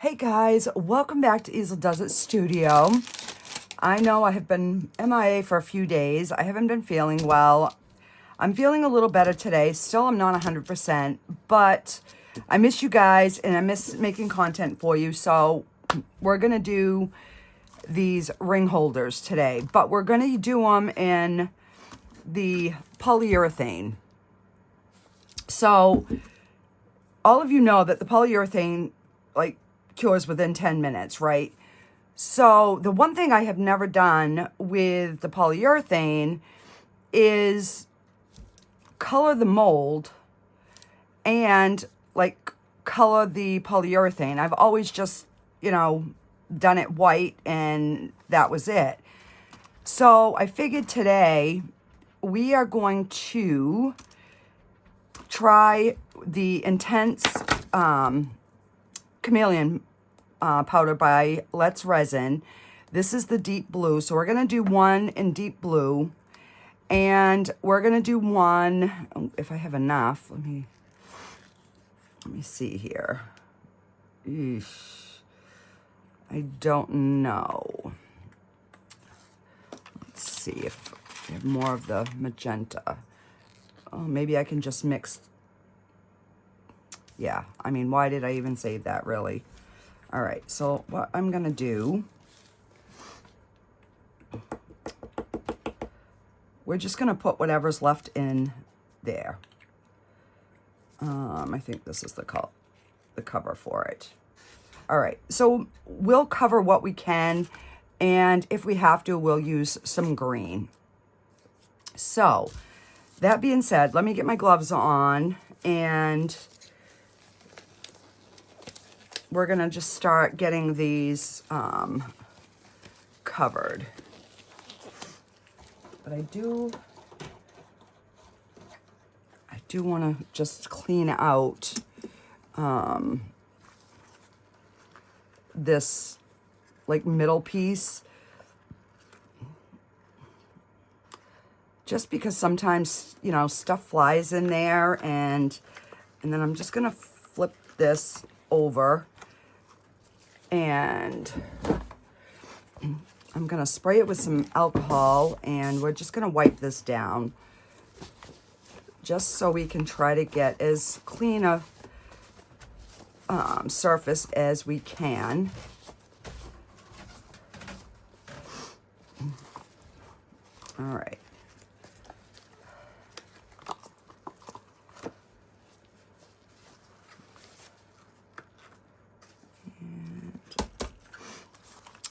Hey guys, welcome back to Easeldoesitstudio. I know I have been MIA for a few days. I haven't been feeling well. I'm feeling a little better today. Still, I'm not 100%, but I miss you guys and I miss making content for you. So we're going to do these ring holders today, but we're going to do them in the polyurethane. So all of you know that the polyurethane, like, cures within 10 minutes, right? So the one thing I have never done with the polyurethane is color the mold and like color the polyurethane. I've always just, done it white and that was it. So I figured today we are going to try the Intense Chameleon powder by Let's Resin. This is the deep blue. So we're going to do one in deep blue. And we're going to do one, if I have enough, let me see here. Eesh. I don't know. Let's see if I have more of the magenta. Oh, maybe I can just mix. Yeah, I mean, why did I even save that, really? All right, so what I'm going to do, we're just going to put whatever's left in there. I think this is the cover for it. All right, so we'll cover what we can, and if we have to, we'll use some green. So that being said, let me get my gloves on, and we're going to just start getting these covered. But I do want to just clean out this like middle piece. Just because sometimes, stuff flies in there, and then I'm just going to flip this over. And I'm going to spray it with some alcohol, and we're just going to wipe this down just so we can try to get as clean a surface as we can. All right.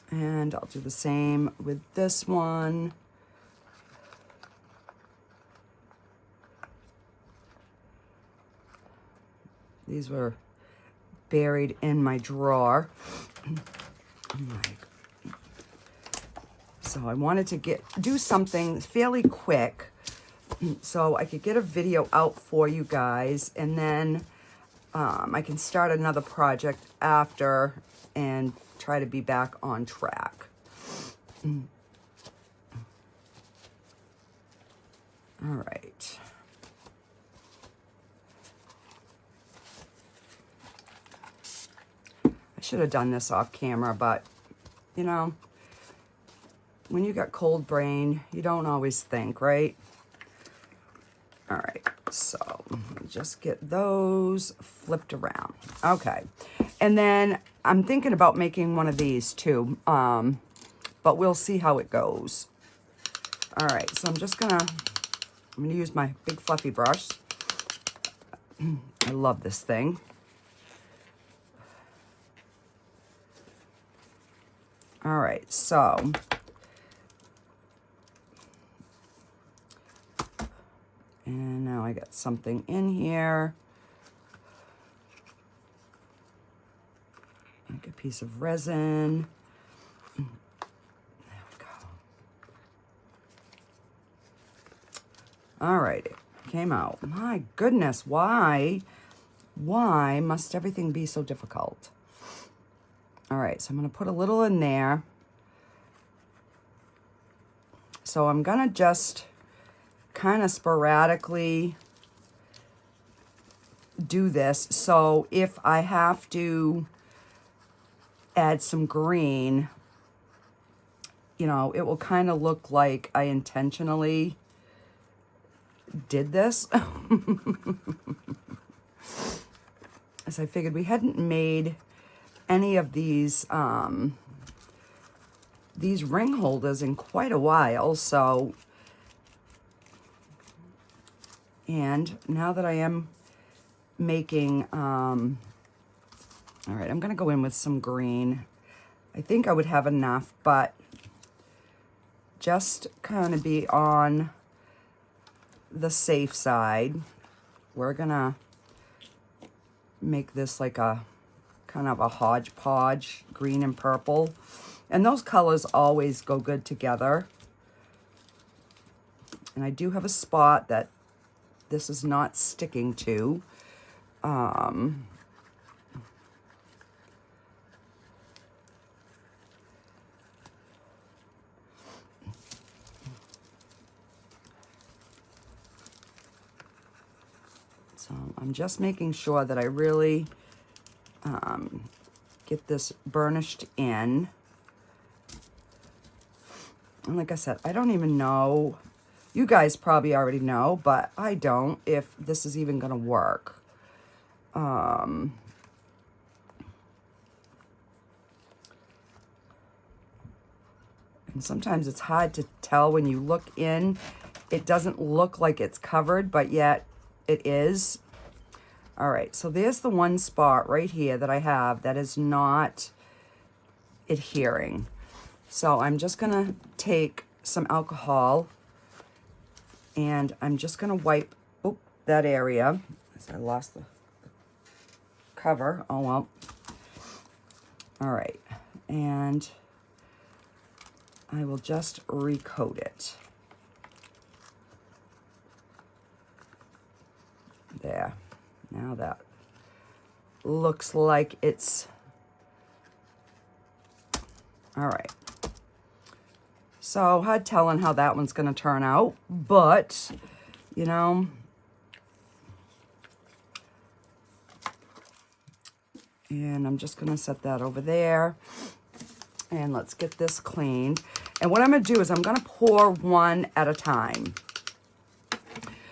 And I'll do the same with this one. These were buried in my drawer. So I wanted to do something fairly quick so I could get a video out for you guys, and then I can start another project after and try to be back on track. All right. I should have done this off camera, but when you got cold brain, you don't always think, right? All right, so just get those flipped around. Okay, and then I'm thinking about making one of these too, but we'll see how it goes. All right, so I'm gonna use my big fluffy brush. I love this thing. All right, so and now I got something in here. Like a piece of resin. There we go. All right, it came out. My goodness, why must everything be so difficult? All right, so I'm gonna put a little in there. So I'm gonna just kind of sporadically do this. So if I have to add some green, you know, it will kind of look like I intentionally did this. As I figured we hadn't made any of these ring holders in quite a while, so, and now that I am making, all right, I'm gonna go in with some green. I think I would have enough, but just kind of be on the safe side, we're gonna make this like a kind of a hodgepodge, green and purple. And those colors always go good together. And I do have a spot that this is not sticking to. So I'm just making sure that I really get this burnished in. And like I said, I don't even know, you guys probably already know, but I don't, if this is even gonna work. And sometimes it's hard to tell when you look in. It doesn't look like it's covered, but yet it is. All right, so there's the one spot right here that I have that is not adhering. So I'm just gonna take some alcohol and I'm just gonna wipe that area. As I lost the cover, oh well. All right, and I will just recoat it. There, now that looks like it's, all right. So hard telling how that one's gonna turn out, but you know, and I'm just gonna set that over there and let's get this cleaned. And what I'm gonna do is I'm gonna pour one at a time.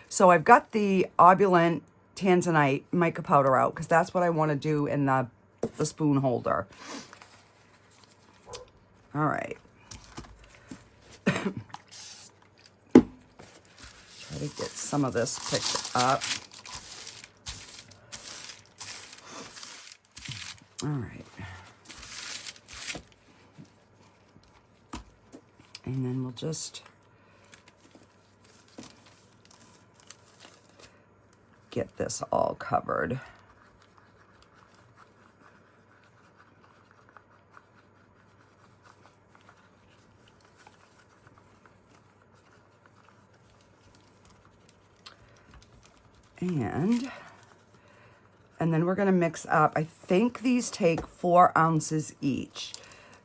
So I've got the Opulent Tanzanite mica powder out because that's what I want to do in the spoon holder. All right. Try to get some of this picked up. All right. And then we'll just get this all covered. And then we're going to mix up, I think these take 4 ounces each.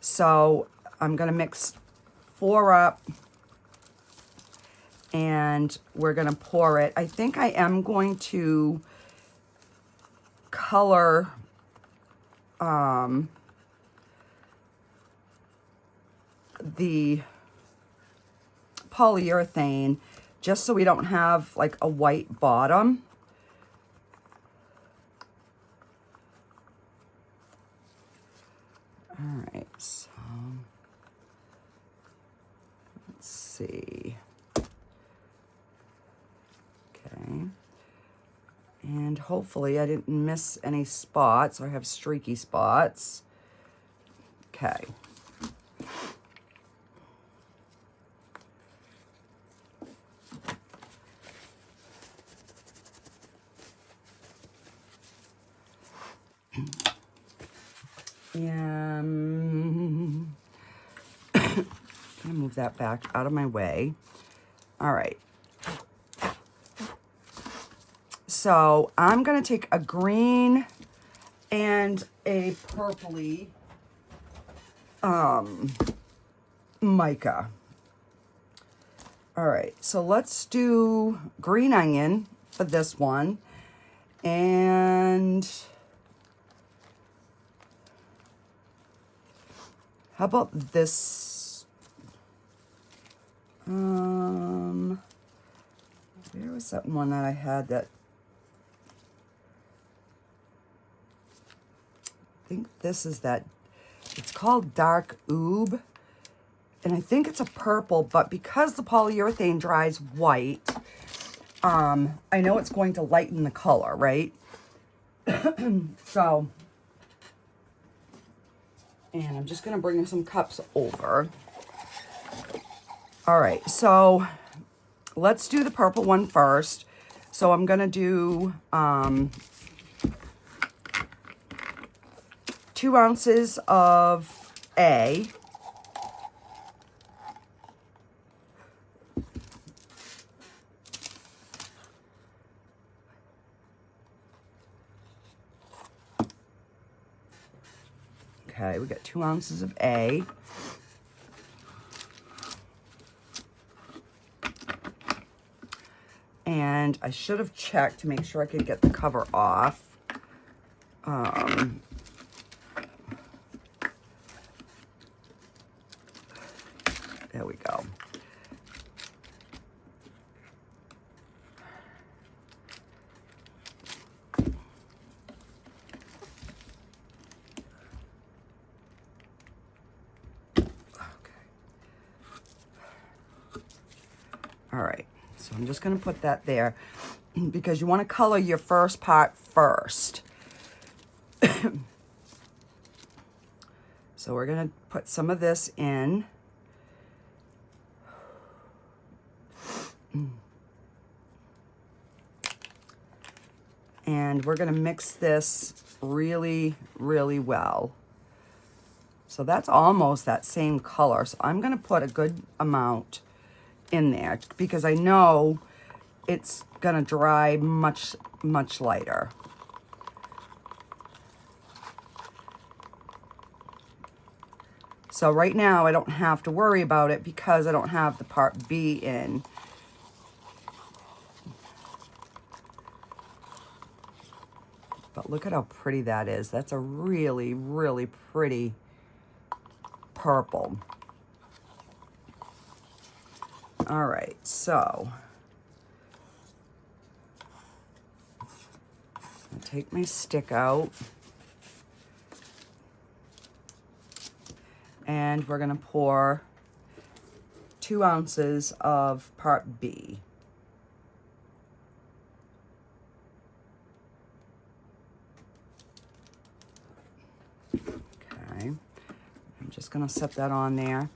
So I'm going to mix 4 up and we're going to pour it. I think I am going to color the polyurethane just so we don't have like a white bottom. All right, so let's see. Okay. And hopefully I didn't miss any spots or have streaky spots. Okay. I'm gonna move that back out of my way. All right. So I'm gonna take a green and a purpley mica. All right, so let's do green onion for this one. And How about this? Where was that one that I had that? I think this is that. It's called Dark Oob. And I think it's a purple, but because the polyurethane dries white, I know it's going to lighten the color, right? So, and I'm just going to bring some cups over. All right, so let's do the purple one first. So I'm going to do 2 ounces of A. Okay, we got 2 ounces of A. And I should have checked to make sure I could get the cover off. There we go. All right, so I'm just going to put that there because you want to color your first part first. So we're going to put some of this in. And we're going to mix this really, really well. So that's almost that same color. So I'm going to put a good amount in there because I know it's gonna dry much lighter. So right now I don't have to worry about it because I don't have the part B in. But look at how pretty that is. That's a really, really pretty purple. All right, so I'll take my stick out and we're gonna pour 2 ounces of part B. Okay, I'm just gonna set that on there.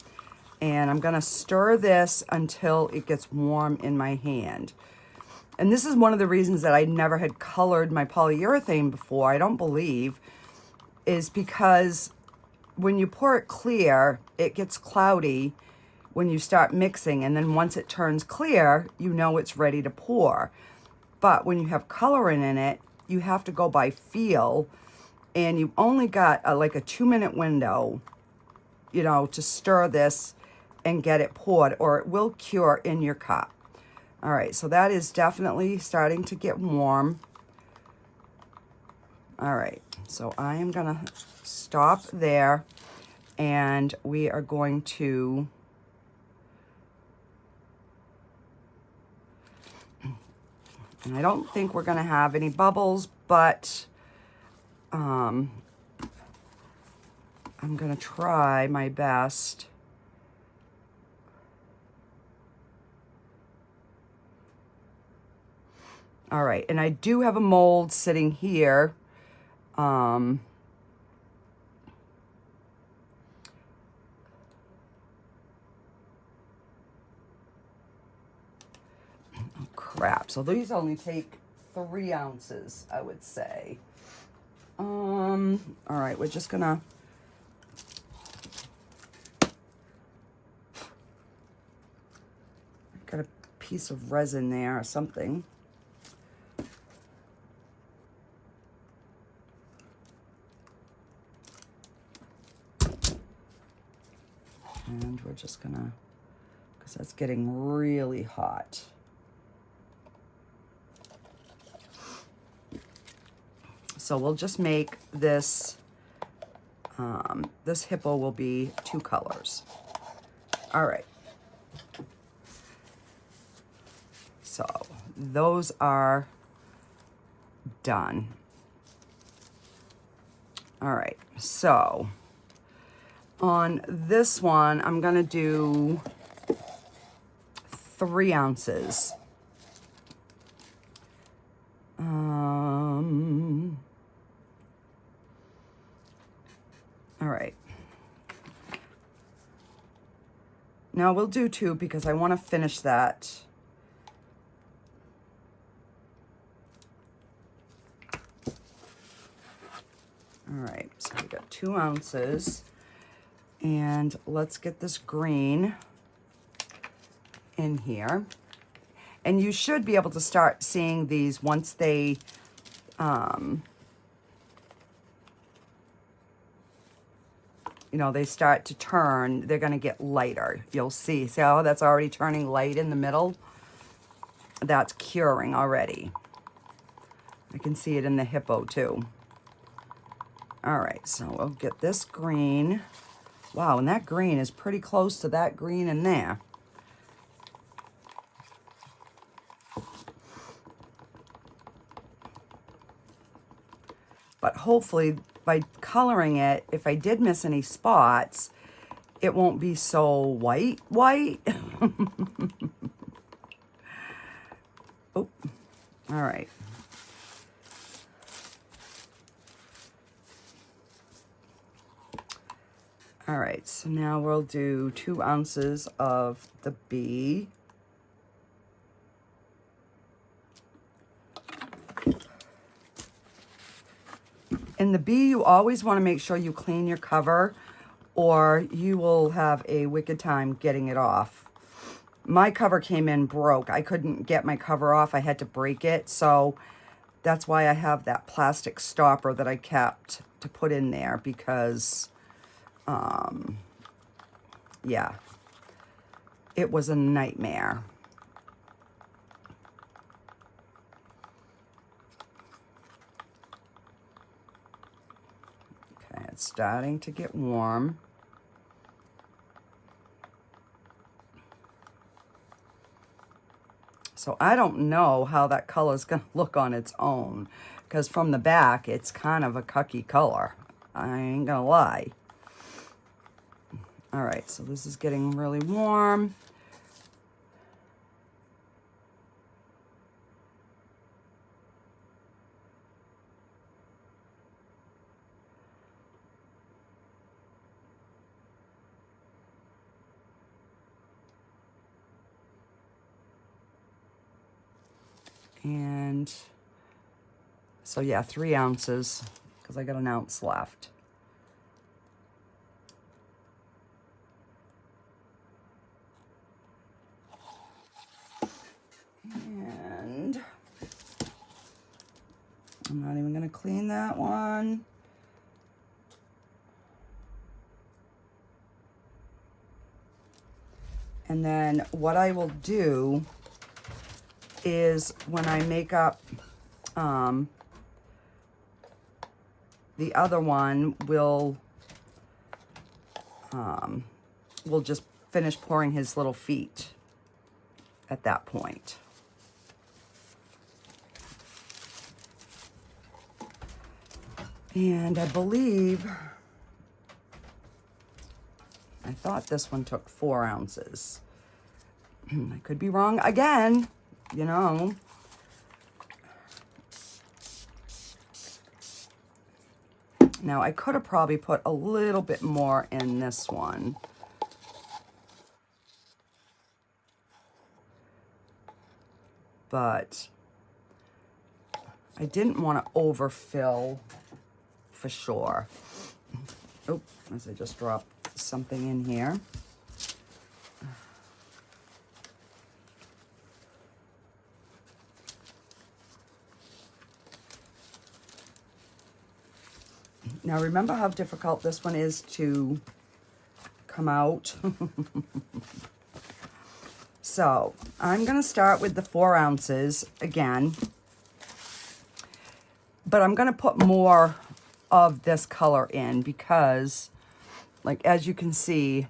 And I'm gonna stir this until it gets warm in my hand. And this is one of the reasons that I never had colored my polyurethane before, I don't believe, is because when you pour it clear, it gets cloudy when you start mixing. And then once it turns clear, you know it's ready to pour. But when you have coloring in it, you have to go by feel. And you've only got like a 2-minute window, you know, to stir this and get it poured, or it will cure in your cup. All right, so that is definitely starting to get warm. All right, so I am gonna stop there and we are going to and I don't think we're gonna have any bubbles, but I'm gonna try my best. All right, and I do have a mold sitting here. Oh, crap. So these only take 3 ounces, I would say. All right, we're just gonna got a piece of resin there or something. And we're just gonna, because that's getting really hot. So we'll just make this This hippo will be 2 colors. All right. So those are done. All right, so on this one, I'm gonna do 3 ounces. All right. Now we'll do 2 because I want to finish that. All right, so we got 2 ounces, and let's get this green in here. And you should be able to start seeing these once they, you know, they start to turn, they're gonna get lighter. You'll see how that's already turning light in the middle? That's curing already. I can see it in the hippo too. All right, so we'll get this green. Wow, and that green is pretty close to that green in there. But hopefully by coloring it, if I did miss any spots, it won't be so white. Oh, all right. All right, so now we'll do 2 ounces of the bee. In the bee, you always want to make sure you clean your cover, or you will have a wicked time getting it off. My cover came in broke. I couldn't get my cover off. I had to break it, so that's why I have that plastic stopper that I kept to put in there, because yeah, it was a nightmare. Okay, it's starting to get warm. So I don't know how that color is going to look on its own, because from the back, it's kind of a cucky color. I ain't going to lie. All right, so this is getting really warm. And so yeah, 3 ounces, because I got an ounce left. And I'm not even gonna clean that one. And then what I will do is when I make up the other one, we'll just finish pouring his little feet at that point. And I believe, I thought this one took 4 ounces. I could be wrong again, you know. Now, I could have probably put a little bit more in this one. But I didn't want to overfill for sure. Oh, as I just dropped something in here. Now, remember how difficult this one is to come out? So, I'm going to start with the 4 ounces again. But I'm going to put more of this color in because, like, as you can see,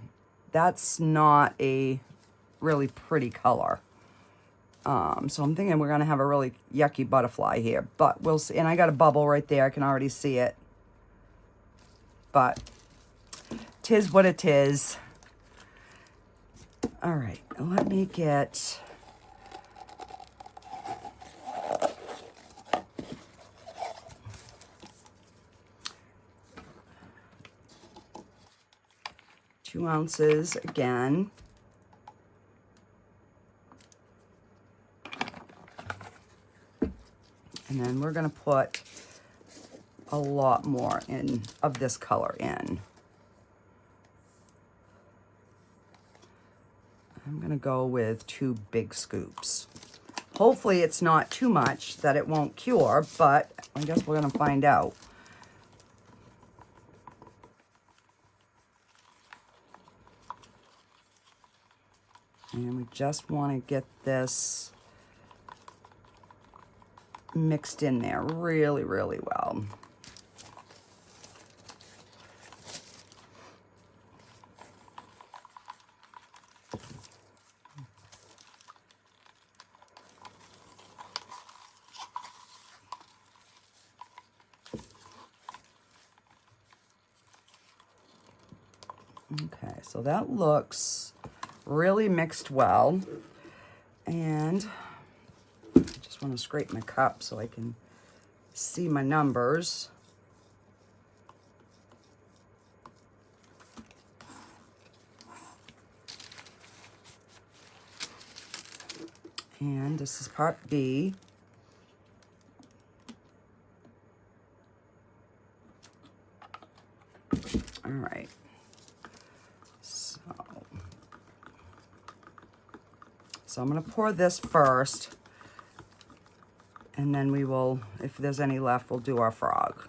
that's not a really pretty color. So I'm thinking we're going to have a really yucky butterfly here, but we'll see. And I got a bubble right there. I can already see it. But 'tis what it is. All right, let me get... Two ounces again. And then we're going to put a lot more in of this color in. I'm going to go with 2 big scoops. Hopefully it's not too much that it won't cure, but I guess we're going to find out. And we just want to get this mixed in there really, really well. Okay, so that looks really mixed well. And I just want to scrape my cup so I can see my numbers. And this is part B. All right. So I'm going to pour this first, and then we will, if there's any left, we'll do our frog.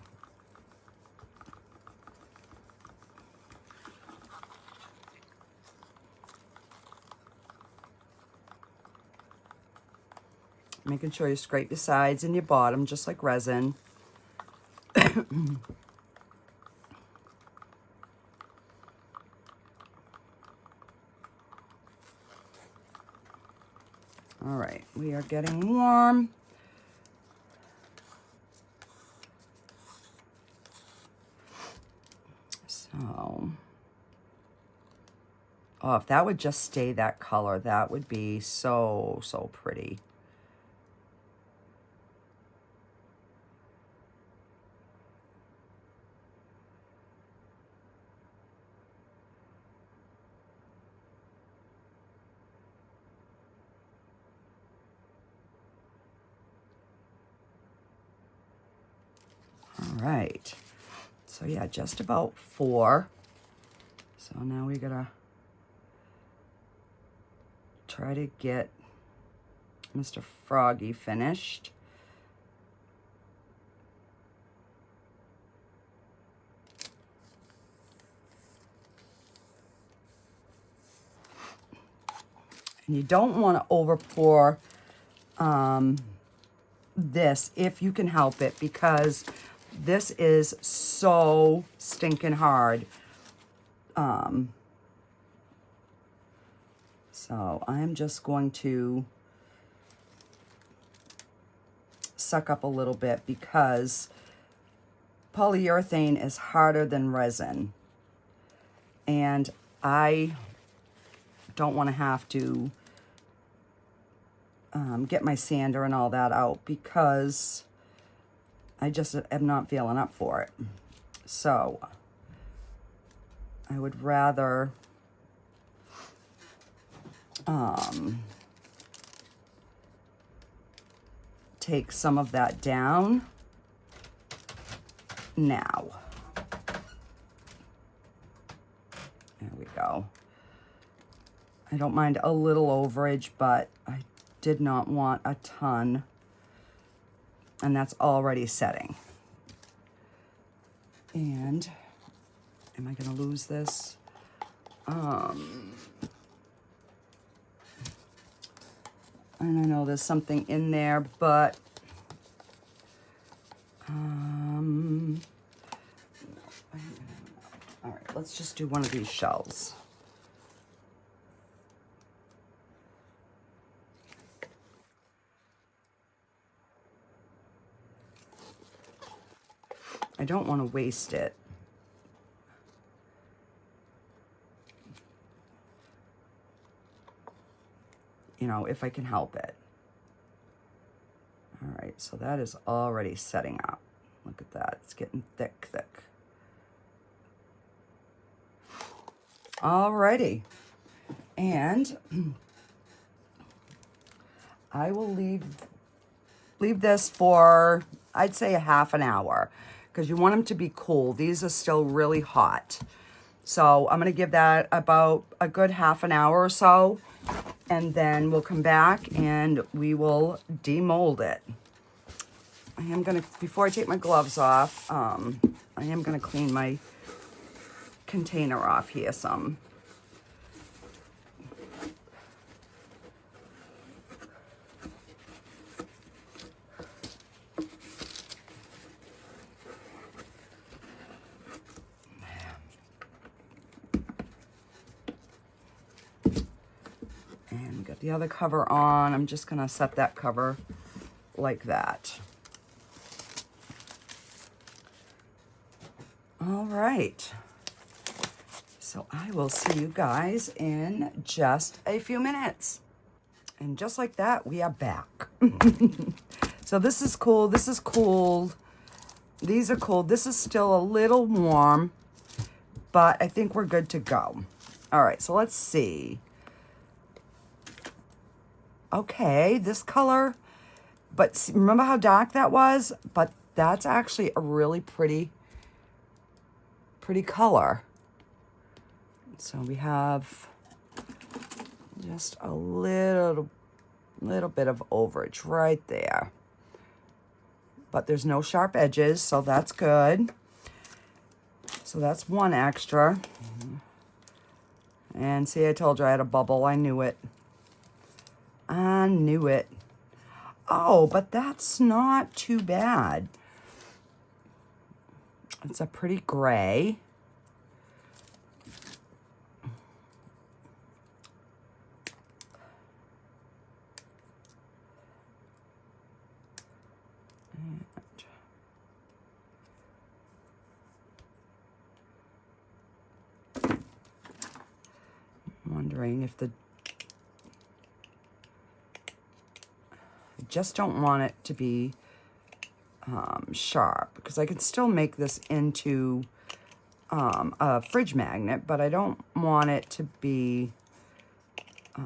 Making sure you scrape your sides and your bottom, just like resin. All right, we are getting warm. So, oh, if that would just stay that color, that would be so, so pretty. All right, so yeah, just about 4. So now we gotta try to get Mr. Froggy finished. And you don't want to over pour this if you can help it, because this is so stinking hard. So I'm just going to suck up a little bit because polyurethane is harder than resin. And I don't want to have to get my sander and all that out because I just am not feeling up for it. So I would rather take some of that down now. There we go. I don't mind a little overage, but I did not want a ton. And that's already setting. And am I going to lose this? And I know there's something in there, but All right, let's just do one of these shells. I don't want to waste it. You know, if I can help it. All right, so that is already setting up. Look at that, it's getting thick, thick. All righty, and I will leave this for, I'd say, a half an hour, because you want them to be cool. These are still really hot. So I'm gonna give that about a good half an hour or so, and then we'll come back and we will demold it. I am gonna, before I take my gloves off, I am gonna clean my container off here some. And got the other cover on. I'm just gonna set that cover like that. All right. So I will see you guys in just a few minutes. And just like that, we are back. So this is cool. This is cool. These are cool. This is still a little warm, but I think we're good to go. All right, so let's see. Okay, this color, but see, remember how dark that was? But that's actually a really pretty color. So we have just a little bit of overage right there. But there's no sharp edges, so that's good. So that's one extra. And see, I told you I had a bubble. I knew it. I knew it. Oh, but that's not too bad. It's a pretty gray. Wondering if I just don't want it to be sharp, because I can still make this into a fridge magnet, but I don't want it to be you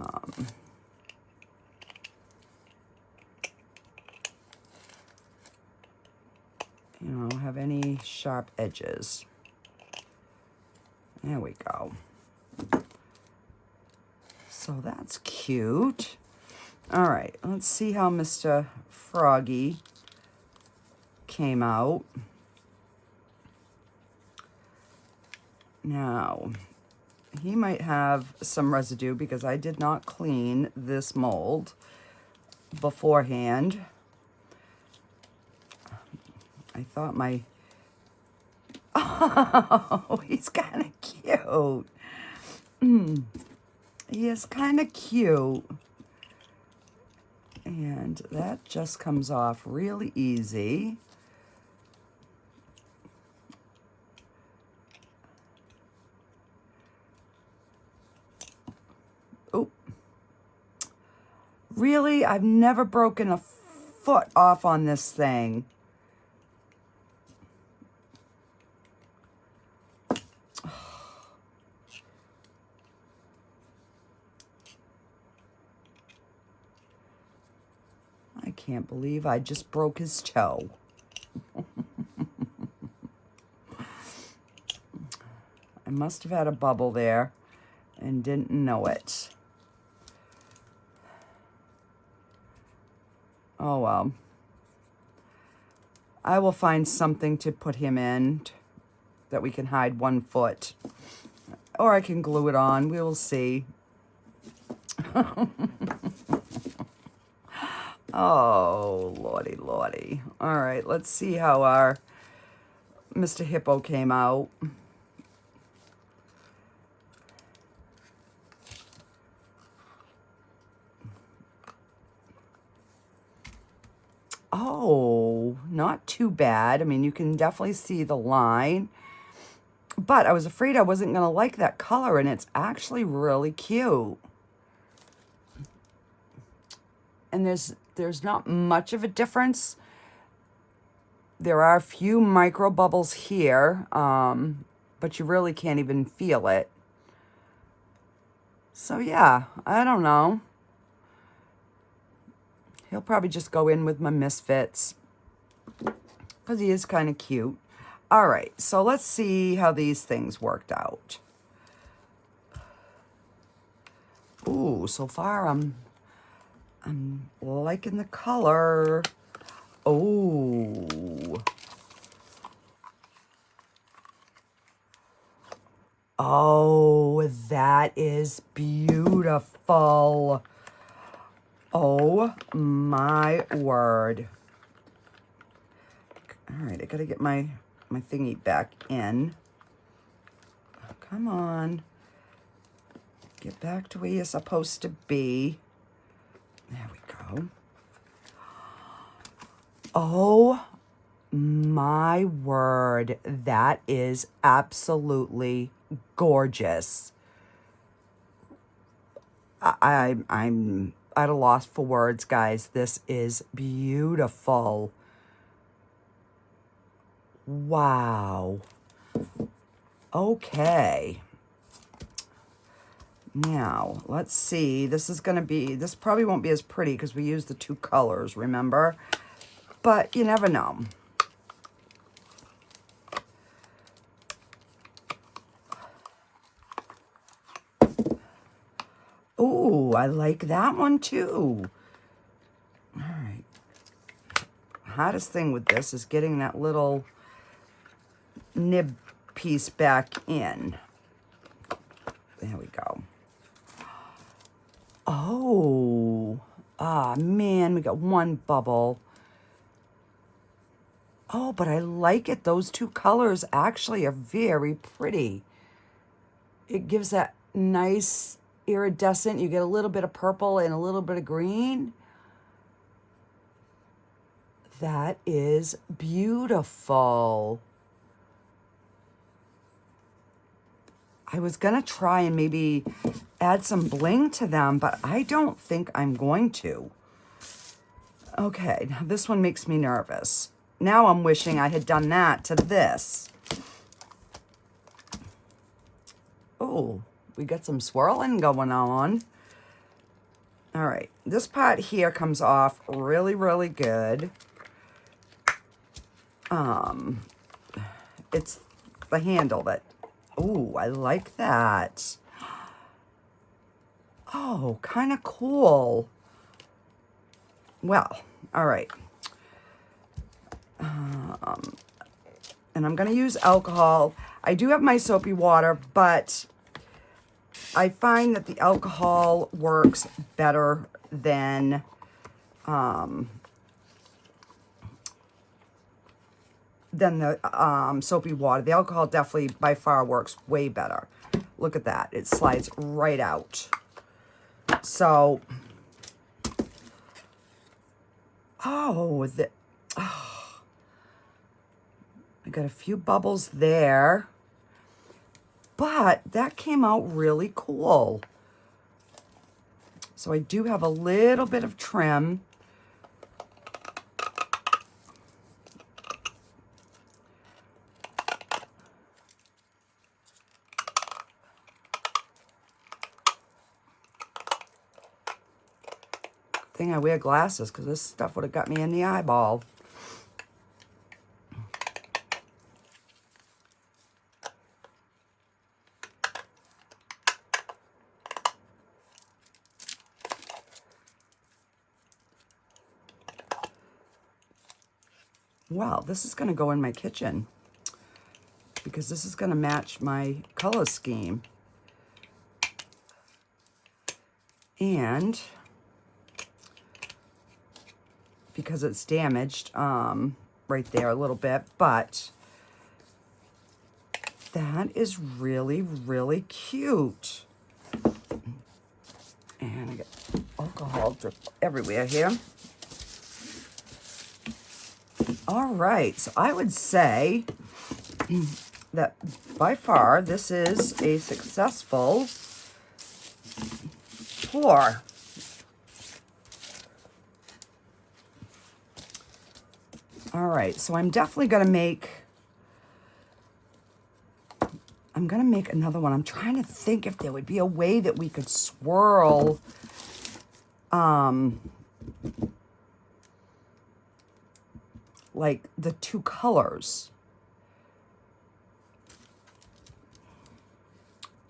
know, have any sharp edges. There we go. So that's cute. All right, let's see how Mr. Froggy came out. Now, he might have some residue because I did not clean this mold beforehand. I thought my... Oh, he's kind of cute. He is kind of cute. And that just comes off really easy. Oh. Really? I've never broken a foot off on this thing. I can't believe I just broke his toe. I must have had a bubble there and didn't know it. Oh well. I will find something to put him in that we can hide one foot. Or I can glue it on. We will see. Oh, lordy, lordy. All right, let's see how our Mr. Hippo came out. too bad. I mean, you can definitely see the line. But I was afraid I wasn't going to like that color, and it's actually really cute. And there's not much of a difference. There are a few micro bubbles here, but you really can't even feel it. So yeah, I don't know. He'll probably just go in with my Misfits because he is kind of cute. All right, so let's see how these things worked out. Ooh, so far I'm liking the color. Oh. Oh, that is beautiful. Oh my word. All right, I gotta get my thingy back in. Oh, come on. Get back to where you're supposed to be. There we go. Oh my word. That is absolutely gorgeous. I'm at a loss for words, guys. This is beautiful. Wow. Okay. Now, let's see. This probably won't be as pretty because we used the two colors, remember? But you never know. Ooh, I like that one too. All right. Hardest thing with this is getting that little nib piece back in. There we go. Oh, man, we got one bubble. Oh, but I like it. Those two colors actually are very pretty. It gives that nice iridescent. You get a little bit of purple and a little bit of green. That is beautiful. I was going to try and maybe add some bling to them, but I don't think I'm going to. Okay, now this one makes me nervous. Now I'm wishing I had done that to this. Oh, we got some swirling going on. All right, this part here comes off really, really good. It's the handle that, oh, I like that. Oh, kind of cool. Well, all right. And I'm going to use alcohol. I do have my soapy water, but I find that the alcohol works better than the soapy water. The alcohol definitely by far works way better. Look at that. It slides right out. So, I got a few bubbles there, but that came out really cool. So I do have a little bit of trim. Thing I wear glasses because this stuff would have got me in the eyeball. Well, this is going to go in my kitchen because this is going to match my color scheme. And because it's damaged right there a little bit, but that is really, really cute. And I got alcohol drip everywhere here. All right, so I would say that by far this is a successful pour. All right, so I'm definitely going to make, another one. I'm trying to think if there would be a way that we could swirl like the two colors.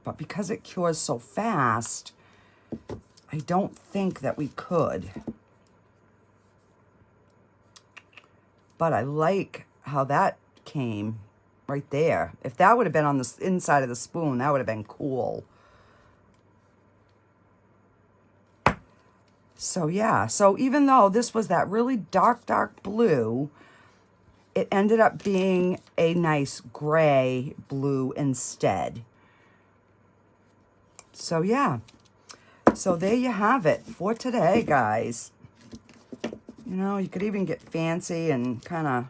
But because it cures so fast, I don't think that we could. But I like how that came right there. If that would have been on the inside of the spoon, that would have been cool. So yeah, so even though this was that really dark, dark blue, it ended up being a nice gray blue instead. So yeah, so there you have it for today, guys. You know, you could even get fancy and kind of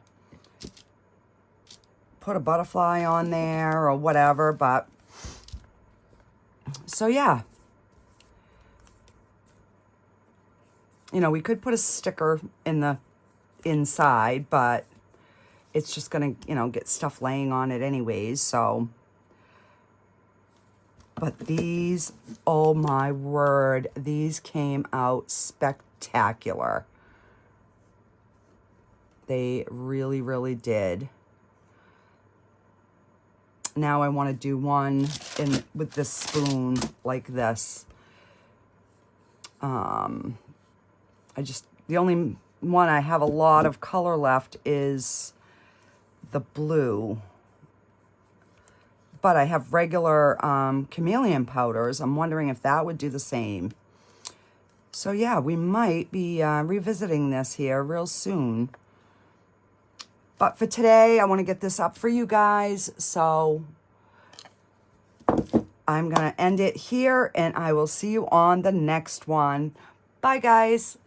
put a butterfly on there or whatever, but so yeah. You know, we could put a sticker in the inside, but it's just gonna, you know, get stuff laying on it anyways, so. But these, oh my word, these came out spectacular. They really, really did. Now I want to do one with this spoon like this. The only one I have a lot of color left is the blue. But I have regular Chameleon powders. I'm wondering if that would do the same. So yeah, we might be revisiting this here real soon. But for today, I want to get this up for you guys. So I'm going to end it here, and I will see you on the next one. Bye, guys.